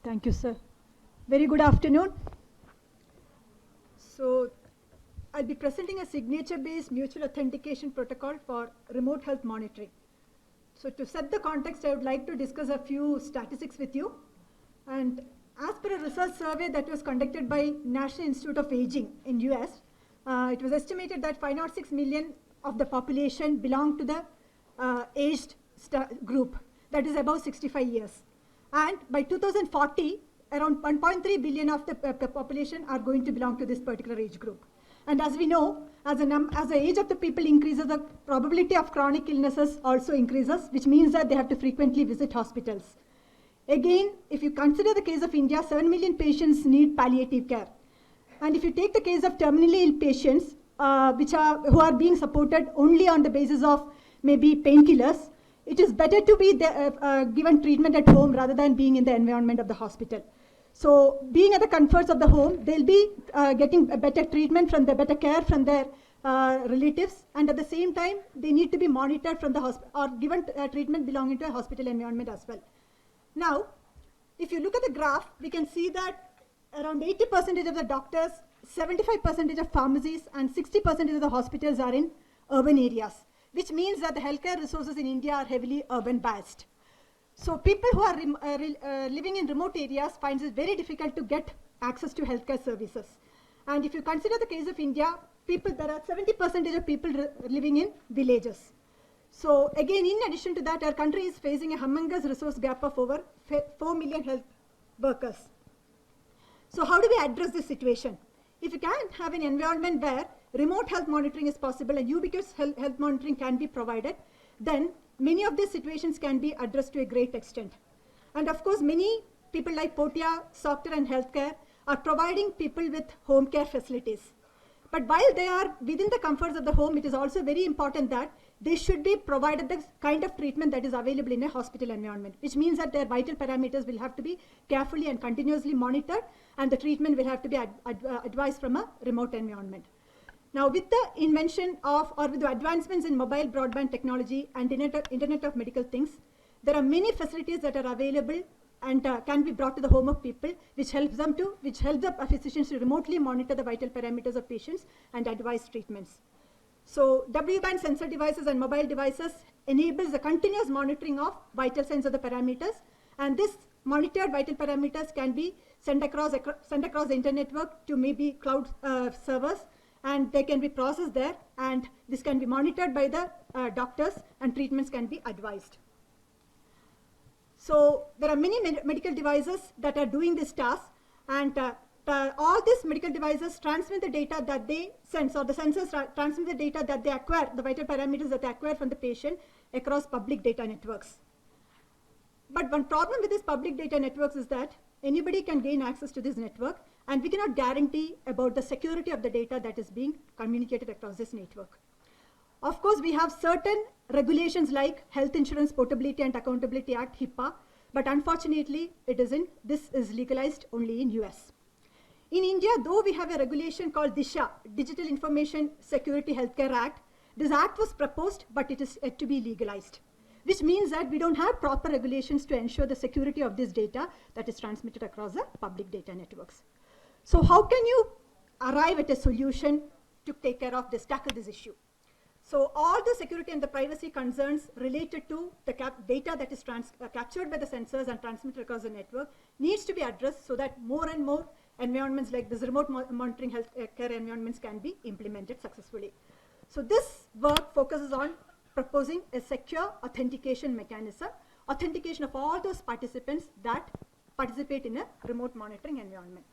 Thank you, sir. Very good afternoon. So, I'll be presenting a signature-based mutual authentication protocol for remote health monitoring. So, to set the context, I would like to discuss a few statistics with you. And as per a research survey that was conducted by National Institute of Aging in US, it was estimated that 506 million of the population belong to the aged group, that is above 65 years. And by 2040, around 1.3 billion of the population are going to belong to this particular age group. And as we know, as the age of the people increases, the probability of chronic illnesses also increases, which means that they have to frequently visit hospitals. Again, if you consider the case of India, 7 million patients need palliative care. And if you take the case of terminally ill patients, who are being supported only on the basis of maybe painkillers, it is better to be given treatment at home rather than being in the environment of the hospital. So being at the comforts of the home, they'll be getting a better treatment better care from their relatives, and at the same time, they need to be monitored from the hospital or given treatment belonging to a hospital environment as well. Now, if you look at the graph, we can see that around 80% of the doctors, 75% of pharmacies, and 60% of the hospitals are in urban areas, which means that the healthcare resources in India are heavily urban biased. So people who are living in remote areas find it very difficult to get access to healthcare services. And if you consider the case of India, there are 70% of people living in villages. So again, in addition to that, our country is facing a humongous resource gap of over 4 million health workers. So how do we address this situation? If you can have an environment where remote health monitoring is possible and ubiquitous health monitoring can be provided, then many of these situations can be addressed to a great extent. And of course, many people like Portia, Soctor and Healthcare are providing people with home care facilities. But while they are within the comforts of the home, it is also very important that they should be provided the kind of treatment that is available in a hospital environment, which means that their vital parameters will have to be carefully and continuously monitored, and the treatment will have to be advised from a remote environment. Now, with the invention of, or with the advancements in mobile broadband technology and Internet of Medical Things, there are many facilities that are available and can be brought to the home of people, which helps the physicians to remotely monitor the vital parameters of patients and advise treatments. So, W-band sensor devices and mobile devices enables the continuous monitoring of vital signs of the parameters, and this monitored vital parameters can be sent across the internet network to maybe cloud servers, and they can be processed there, and this can be monitored by the doctors, and treatments can be advised. So there are many medical devices that are doing this task, and all these medical devices transmit the data that they sense, or the sensors transmit the data that they acquire, the vital parameters that they acquire from the patient across public data networks. But one problem with these public data networks is that anybody can gain access to this network, and we cannot guarantee about the security of the data that is being communicated across this network. Of course, we have certain regulations like Health Insurance Portability and Accountability Act, HIPAA, but unfortunately, this is legalized only in US. In India, though we have a regulation called DISHA, Digital Information Security Healthcare Act, this act was proposed, but it is yet to be legalized, which means that we don't have proper regulations to ensure the security of this data that is transmitted across the public data networks. So how can you arrive at a solution to take care of this, tackle this issue? So all the security and the privacy concerns related to the data that is captured by the sensors and transmitted across the network needs to be addressed, so that more and more environments like this remote monitoring healthcare environments can be implemented successfully. So this work focuses on proposing a secure authentication mechanism, authentication of all those participants that participate in a remote monitoring environment.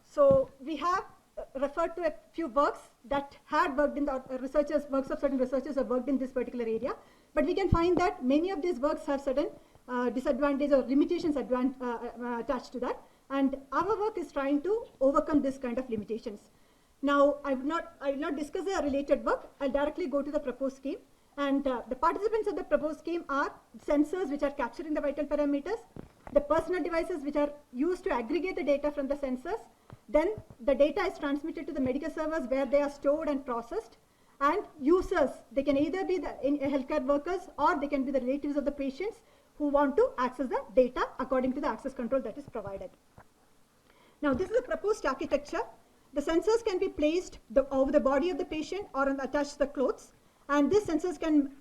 So we have referred to a few works that had worked in the works of certain researchers have worked in this particular area, but we can find that many of these works have certain disadvantages or limitations attached to that, and our work is trying to overcome this kind of limitations. Now, I will not discuss a related work. I'll directly go to the proposed scheme, and the participants of the proposed scheme are sensors which are capturing the vital parameters, the personal devices which are used to aggregate the data from the sensors. Then the data is transmitted to the medical servers where they are stored and processed, and users, they can either be the healthcare workers or they can be the relatives of the patients who want to access the data according to the access control that is provided. Now, this is a proposed architecture. The sensors can be placed over the body of the patient or attached to the clothes. And these sensors can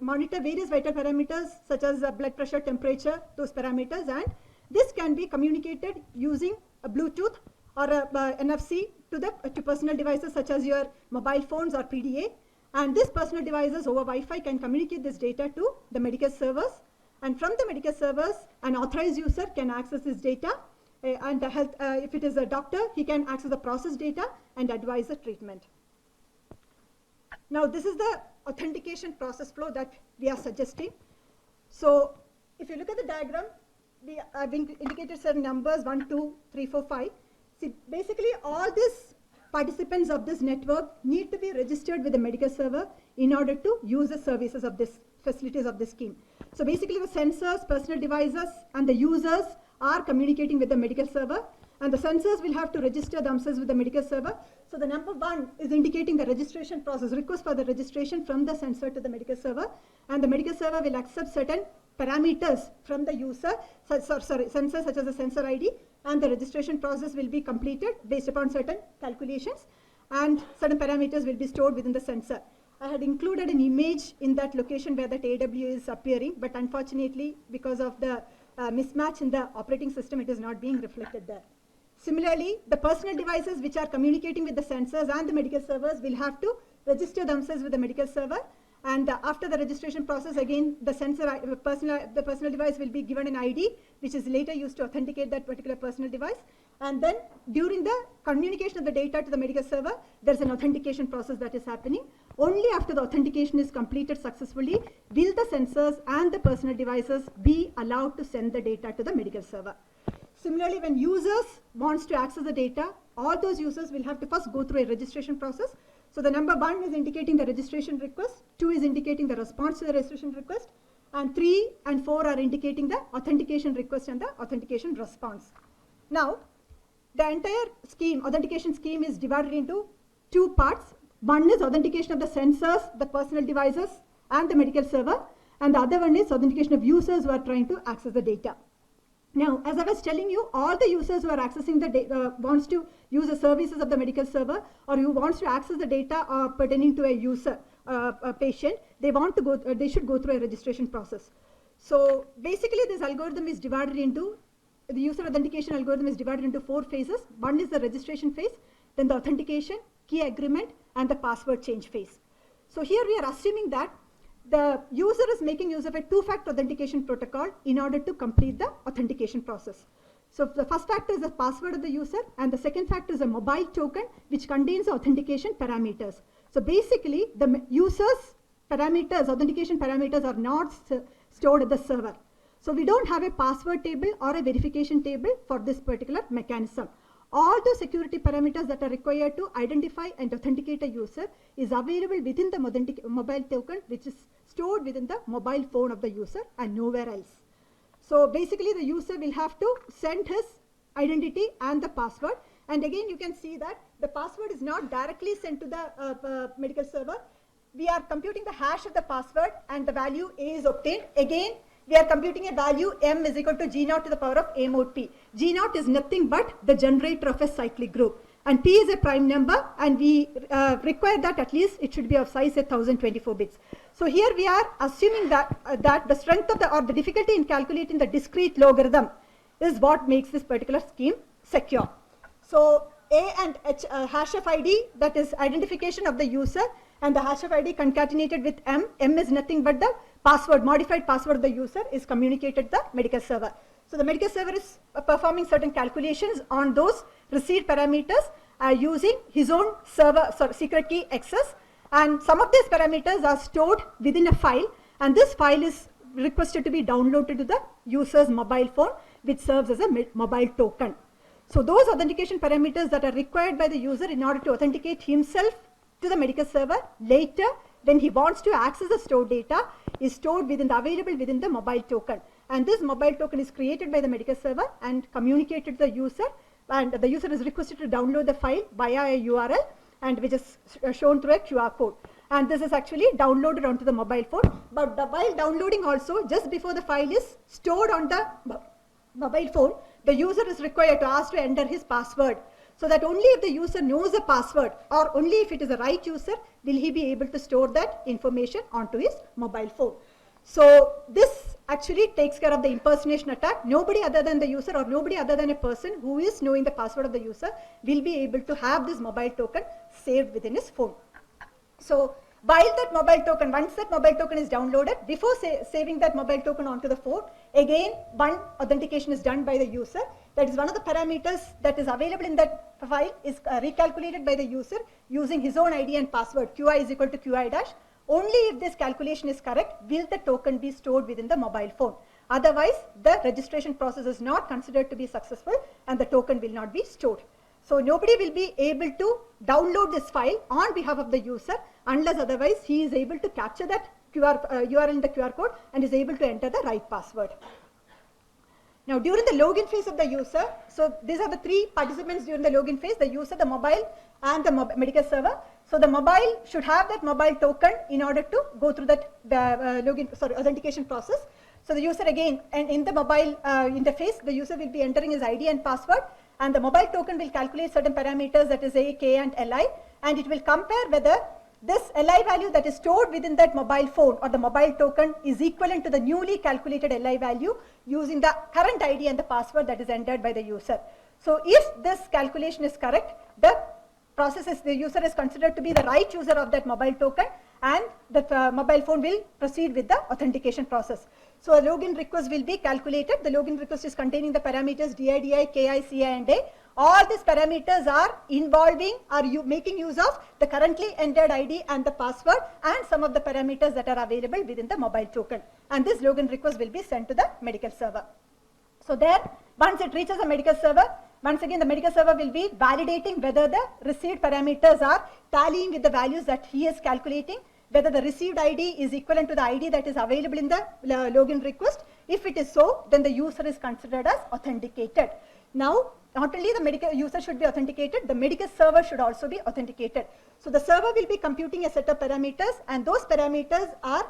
monitor various vital parameters such as blood pressure, temperature, those parameters. And this can be communicated using a Bluetooth or a NFC to personal devices such as your mobile phones or PDA. And these personal devices over Wi-Fi can communicate this data to the medical servers. And from the medical servers, an authorized user can access this data. And if it is a doctor, he can access the process data and advise the treatment. Now, this is the authentication process flow that we are suggesting. So, if you look at the diagram, we have indicated certain numbers 1, 2, 3, 4, 5. See, basically, all these participants of this network need to be registered with the medical server in order to use the services of this facilities of this scheme. So, basically, the sensors, personal devices, and the users are communicating with the medical server, and the sensors will have to register themselves with the medical server. So the number 1 is indicating the registration process, request for the registration from the sensor to the medical server, and the medical server will accept certain parameters from the user, sensors such as the sensor ID, and the registration process will be completed based upon certain calculations, and certain parameters will be stored within the sensor. I had included an image in that location where that AW is appearing, but unfortunately, because of the mismatch in the operating system, it is not being reflected there. Similarly, the personal devices which are communicating with the sensors and the medical servers will have to register themselves with the medical server, and after the registration process, again the personal device will be given an ID which is later used to authenticate that particular personal device, and then during the communication of the data to the medical server, there is an authentication process that is happening. Only after the authentication is completed successfully will the sensors and the personal devices be allowed to send the data to the medical server. Similarly, when users wants to access the data, all those users will have to first go through a registration process. So the number 1 is indicating the registration request, 2 is indicating the response to the registration request, and 3 and 4 are indicating the authentication request and the authentication response. Now, the entire scheme, authentication scheme, is divided into 2 parts. One is authentication of the sensors, the personal devices, and the medical server, and the other one is authentication of users who are trying to access the data. Now, as I was telling you, all the users who are accessing the data, wants to use the services of the medical server, or who wants to access the data pertaining to a user, a patient, they should go through a registration process. So basically, this algorithm is divided into, the user authentication algorithm is divided into 4 phases. One is the registration phase, then the authentication, key agreement, and the password change phase. So here we are assuming that the user is making use of a 2-factor authentication protocol in order to complete the authentication process. So the first factor is the password of the user, and the second factor is a mobile token which contains the authentication parameters. So basically, the user's parameters, authentication parameters, are not stored at the server. So we don't have a password table or a verification table for this particular mechanism. All the security parameters that are required to identify and authenticate a user is available within the mobile token, which is stored within the mobile phone of the user and nowhere else. So basically, the user will have to send his identity and the password. And again, you can see that the password is not directly sent to the medical server. We are computing the hash of the password, and the value A is obtained. Again, we are computing a value m is equal to G0 to the power of A mod P. G0 is nothing but the generator of a cyclic group, and P is a prime number, and we require that at least it should be of size 1024 bits. So here we are assuming that the strength of the difficulty in calculating the discrete logarithm is what makes this particular scheme secure. So A and H, hash of ID, that is identification of the user, and the hash of ID concatenated with M. M is nothing but the password, modified password of the user, is communicated to the medical server. So the medical server is performing certain calculations on those received parameters using his own secret key access, and some of these parameters are stored within a file, and this file is requested to be downloaded to the user's mobile phone, which serves as a mobile token. So those authentication parameters that are required by the user in order to authenticate himself to the medical server later, when he wants to access the stored data, is stored available within the mobile token. And this mobile token is created by the medical server and communicated to the user, and the user is requested to download the file via a URL, and which is shown through a QR code. and this is actually downloaded onto the mobile phone. But while downloading also, just before the file is stored on the mobile phone, the user is required to ask to enter his password, so that only if the user knows the password, or only if it is the right user, will he be able to store that information onto his mobile phone. So this actually takes care of the impersonation attack. Nobody other than the user, or nobody other than a person who is knowing the password of the user, will be able to have this mobile token saved within his phone. So while that mobile token, once that mobile token is downloaded, before saving that mobile token onto the phone, again one authentication is done by the user. That is, one of the parameters that is available in that file is recalculated by the user using his own ID and password. QI is equal to QI dash. Only if this calculation is correct will the token be stored within the mobile phone. Otherwise, the registration process is not considered to be successful and the token will not be stored. So nobody will be able to download this file on behalf of the user unless otherwise he is able to capture that URL in the QR code and is able to enter the right password. Now during the login phase of the user, so these are the three participants during the login phase: the user, the mobile, and the medical server. So the mobile should have that mobile token in order to go through that authentication process. So the user again, and in the mobile interface, the user will be entering his ID and password, and the mobile token will calculate certain parameters, that is A, K, and Li, and it will compare whether this Li value that is stored within that mobile phone or the mobile token is equivalent to the newly calculated Li value using the current ID and the password that is entered by the user. So if this calculation is correct, the user is considered to be the right user of that mobile token, and the mobile phone will proceed with the authentication process. So a login request will be calculated. The login request is containing the parameters DI, KI, CI, and A. All these parameters are making use of the currently entered ID and the password and some of the parameters that are available within the mobile token. And this login request will be sent to the medical server. So there, once it reaches the medical server, once again the medical server will be validating whether the received parameters are tallying with the values that he is calculating, whether the received ID is equivalent to the ID that is available in the login request. If it is so, then the user is considered as authenticated. Now, not only the medical user should be authenticated, the medical server should also be authenticated. So the server will be computing a set of parameters, and those parameters are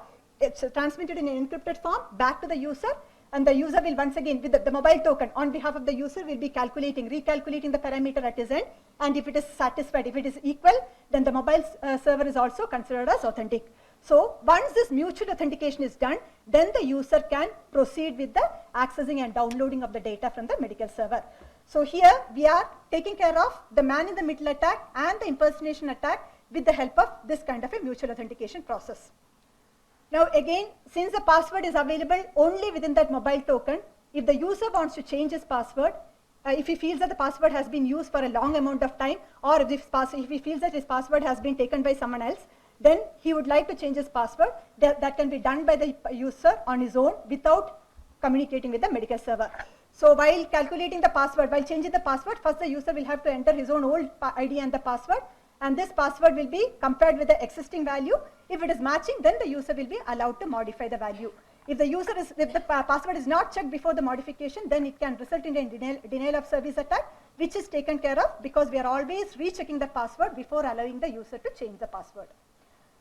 transmitted in an encrypted form back to the user, and the user will once again, with the mobile token on behalf of the user, will be recalculating the parameter at his end, and if it is satisfied, if it is equal, then the mobile server is also considered as authentic. So once this mutual authentication is done, then the user can proceed with the accessing and downloading of the data from the medical server. So here we are taking care of the man-in-the-middle attack and the impersonation attack with the help of this kind of a mutual authentication process. Now again, since the password is available only within that mobile token, if the user wants to change his password, if he feels that the password has been used for a long amount of time, or if he feels that his password has been taken by someone else, then he would like to change his password. That can be done by the user on his own without communicating with the medical server. So while calculating the password, while changing the password, first the user will have to enter his own old ID and the password, and this password will be compared with the existing value. If it is matching, then the user will be allowed to modify the value. If the password is not checked before the modification, then it can result in a denial of service attack, which is taken care of because we are always rechecking the password before allowing the user to change the password.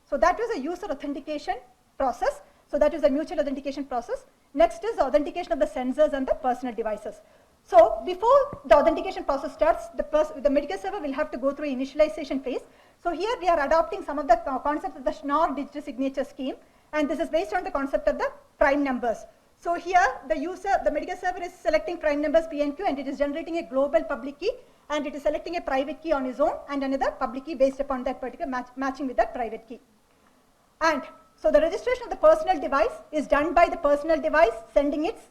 So that was a user authentication process. So that is a mutual authentication process. Next is the authentication of the sensors and the personal devices. So before the authentication process starts, the medical server will have to go through initialization phase. So here we are adopting some of the concepts of the Schnorr digital signature scheme, and this is based on the concept of the prime numbers. So here the medical server is selecting prime numbers P and Q, and it is generating a global public key, and it is selecting a private key on its own and another public key based upon that particular matching with that private key. And so the registration of the personal device is done by the personal device sending its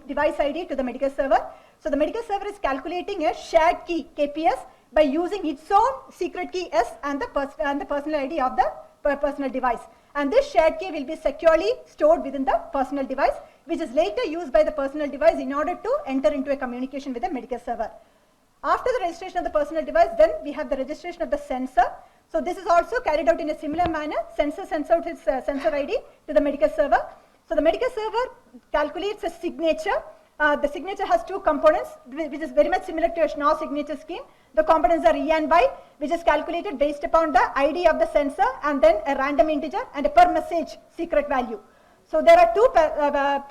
device ID to the medical server. So the medical server is calculating a shared key KPS by using its own secret key S and the personal ID of the personal device. And this shared key will be securely stored within the personal device, which is later used by the personal device in order to enter into a communication with the medical server. After the registration of the personal device, then we have the registration of the sensor. So this is also carried out in a similar manner. Sensor sends out his sensor ID to the medical server. So the medical server calculates a signature, the signature has two components, which is very much similar to a Schnorr signature scheme. The components are E and Y, which is calculated based upon the ID of the sensor and then a random integer and a per message secret value. So there are two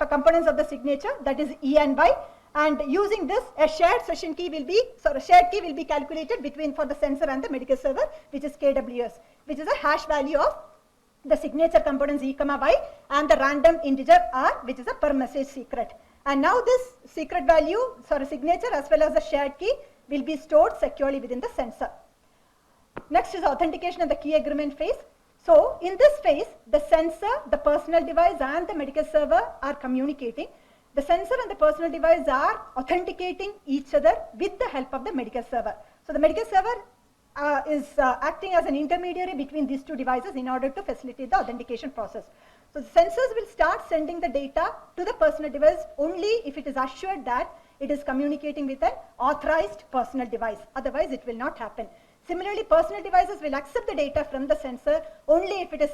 components of the signature, that is E and Y, and using this, a shared session key will be, shared key will be calculated between for the sensor and the medical server, which is KWS, which is a hash value of the signature components E, Y, and the random integer R, which is a per message secret. And now this secret value, signature as well as the shared key will be stored securely within the sensor. Next is authentication of the key agreement phase. So in this phase, the sensor, the personal device and the medical server are communicating. The sensor and the personal device are authenticating each other with the help of the medical server. So the medical server is acting as an intermediary between these two devices in order to facilitate the authentication process. So the sensors will start sending the data to the personal device only if it is assured that it is communicating with an authorized personal device. Otherwise, it will not happen. Similarly, personal devices will accept the data from the sensor only if it is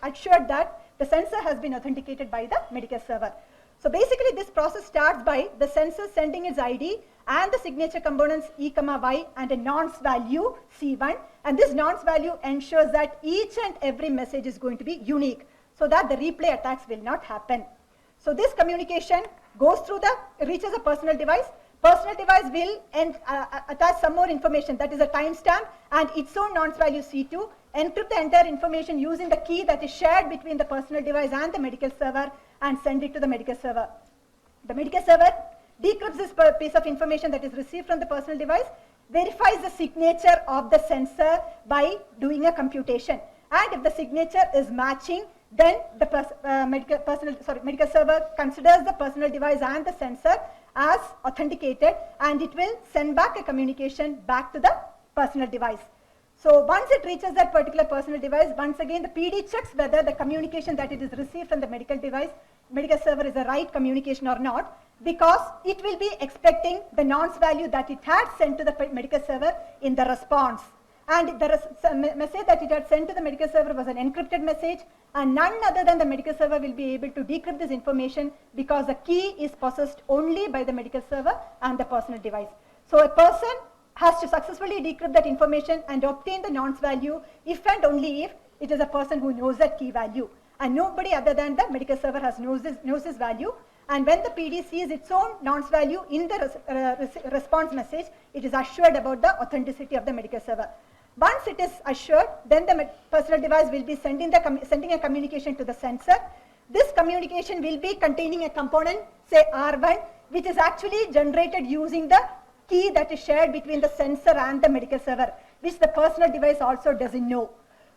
assured that the sensor has been authenticated by the medical server. So basically, this process starts by the sensor sending its ID and the signature components E, Y and a nonce value C1. And this nonce value ensures that each and every message is going to be unique so that the replay attacks will not happen. So this communication goes through reaches a personal device. Personal device will attach some more information, that is a timestamp and its own nonce value C2, encrypt the entire information using the key that is shared between the personal device and the medical server and send it to the medical server. The medical server decrypts this piece of information that is received from the personal device, verifies the signature of the sensor by doing a computation. And if the signature is matching, then the medical server considers the personal device and the sensor as authenticated and it will send back a communication back to the personal device. So once it reaches that particular personal device, once again the PD checks whether the communication that it is received from the medical server is the right communication or not, because it will be expecting the nonce value that it had sent to the medical server in the response. And the message that it had sent to the medical server was an encrypted message, and none other than the medical server will be able to decrypt this information because the key is possessed only by the medical server and the personal device. So a person has to successfully decrypt that information and obtain the nonce value if and only if it is a person who knows that key value. And nobody other than the medical server knows this value. And when the PD sees its own nonce value in the response message, it is assured about the authenticity of the medical server. Once it is assured, then the personal device will be sending a communication to the sensor. This communication will be containing a component, say R1, which is actually generated using the key that is shared between the sensor and the medical server, which the personal device also doesn't know.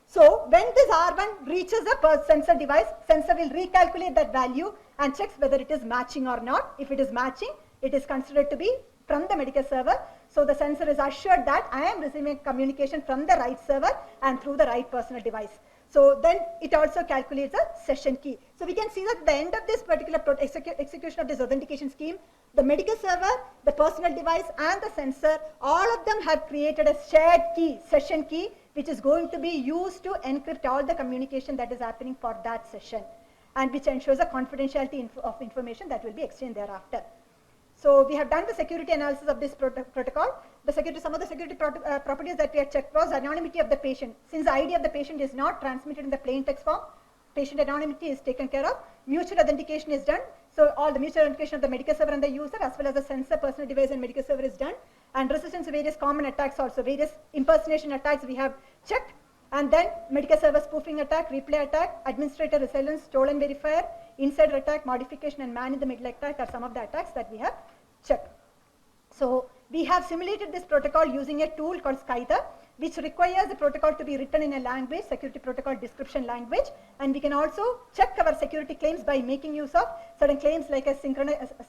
So when this R1 reaches the sensor device, sensor will recalculate that value and checks whether it is matching or not. If it is matching, it is considered to be from the medical server. So the sensor is assured that I am receiving communication from the right server and through the right personal device. So then it also calculates a session key. So we can see that at the end of this particular execution of this authentication scheme, the medical server, the personal device and the sensor, all of them have created a shared key, session key, which is going to be used to encrypt all the communication that is happening for that session, and which ensures the confidentiality of information that will be exchanged thereafter. So we have done the security analysis of this protocol. Some of the security properties that we have checked was anonymity of the patient. Since the ID of the patient is not transmitted in the plain text form, patient anonymity is taken care of. Mutual authentication is done. So all the mutual authentication of the medical server and the user, as well as the sensor, personal device and medical server is done. And resistance to various common attacks also, various impersonation attacks we have checked. And then medical server spoofing attack, replay attack, administrator resilience, stolen verifier, insider attack, modification and man in the middle attack are some of the attacks that we have checked. So we have simulated this protocol using a tool called Skyther, which requires the protocol to be written in a language, security protocol description language. And we can also check our security claims by making use of certain claims like a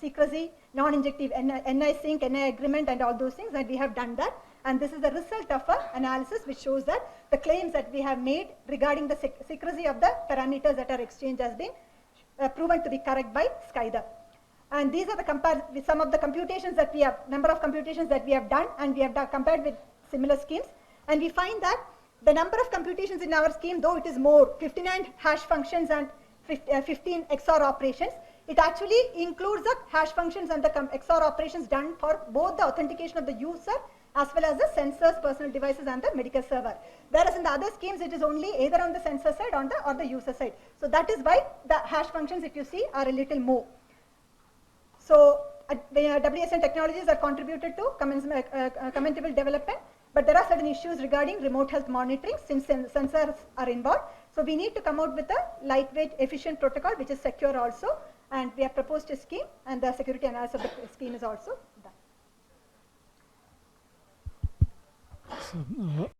secrecy, non-injective NI sync, NI agreement and all those things, and we have done that. And this is the result of an analysis which shows that the claims that we have made regarding the secrecy of the parameters that are exchanged has been proven to be correct by Skyther. And these are with some of the computations that we have, number of computations that we have done, and we have compared with similar schemes. And we find that the number of computations in our scheme, though it is more, 59 hash functions and 15 XOR operations, It actually includes the hash functions and the XOR operations done for both the authentication of the user as well as the sensors, personal devices, and the medical server. Whereas in the other schemes, it is only either on the sensor side or the user side. So that is why the hash functions, if you see, are a little more. So WSN technologies are contributed to commendable development, but there are certain issues regarding remote health monitoring since sensors are involved. So we need to come out with a lightweight, efficient protocol which is secure also, and we have proposed a scheme, and the security analysis of the scheme is also done. So,